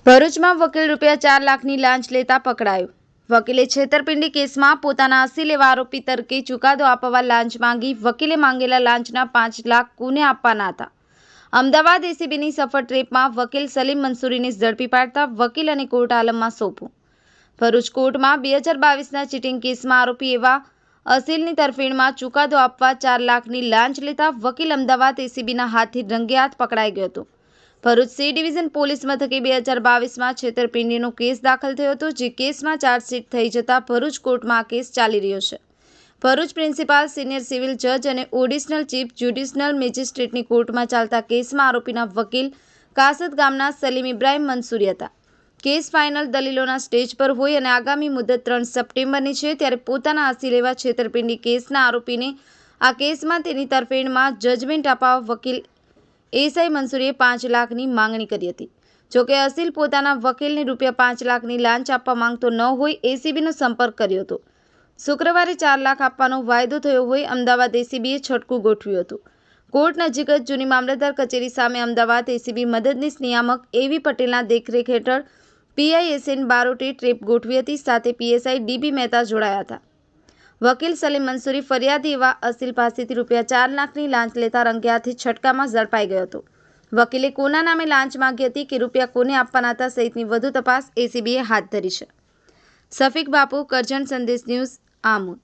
ભરૂચમાં વકીલ ₹4 લાખની લાંચ લેતા પકડાયો। વકીલે છેતરપિંડી કેસમાં પોતાના 80 લેવા આરોપી તરીકે ચુકાદો આપવા લાંચ માંગી। વકીલે માંગેલા લાંચના 5 લાખ કોને આપવાના હતા? અમદાવાદ એસીબીની સફળ ટ્રેપમાં વકીલ સલીમ મંસૂરીને ઝડપી પાડતા વકીલ અને કોર્ટ આલમમાં સોંપ્યો। ભરૂચ કોર્ટમાં 2022ના ચીટિંગ કેસમાં આરોપી એવા અસીલની તરફેણમાં ચુકાદો આપવા 4 લાખની લાંચ લેતા વકીલ અમદાવાદ એસીબીના હાથથી રંગે હાથ પકડાઈ ગયો હતો। ભરૂચ સી ડિવિઝન પોલીસ મથકે 2022માં છેતરપિંડીનો કેસ દાખલ થયો હતો, જે કેસમાં ચાર્જશીટ થઈ જતા ભરૂચ કોર્ટમાં આ કેસ ચાલી રહ્યો છે। ભરૂચ પ્રિન્સિપાલ સિનિયર સિવિલ જજ અને ઓડિશનલ ચીફ જ્યુડિશિયલ મેજિસ્ટ્રેટની કોર્ટમાં ચાલતા કેસમાં આરોપીના વકીલ કાસદ ગામના સલીમ ઇબ્રાહિમ મંસૂરી હતા। કેસ ફાઇનલ દલીલોના સ્ટેજ પર હોય અને આગામી મુદત 3 સપ્ટેમ્બરની છે, ત્યારે પોતાના 80 લેવા છેતરપિંડી કેસના આરોપીને આ કેસમાં તેની તરફેણમાં જજમેન્ટ અપાવવા વકીલ એસઆઈ મંસૂરીએ 5 લાખની માંગણી કરી હતી। જોકે અસીલ પોતાના વકીલને ₹5 લાખની લાંચ આપવા માંગતો ન હોય એસીબીનો સંપર્ક કર્યો હતો। શુક્રવારે 4 લાખ આપવાનો વાયદો થયો હોય અમદાવાદ એસીબીએ છટકું ગોઠવ્યું હતું। કોર્ટ નજીક જ જૂની મામલતદાર કચેરી સામે અમદાવાદ એસીબી મદદનીશ નિયામક એવી પટેલના દેખરેખ હેઠળ પીઆઈએસએન બારોટે ટ્રેપ ગોઠવી હતી, સાથે પીએસઆઈ ડીબી મહેતા જોડાયા હતા। વકીલ સલીમ મંસૂરી ફરિયાદી એવા અસીલ પાસેથી ₹4 લાખની લાંચ લેતા રંગે હાથે છટકામાં ઝડપાઈ ગયો હતો। વકીલે કોના નામે લાંચ માંગી હતી કે રૂપિયા કોને આપવાના હતા સહિતની વધુ તપાસ એસીબીએ હાથ ધરી છે। સફીક બાપુ, કરજણ સંદેશ ન્યૂઝ, આમોદ।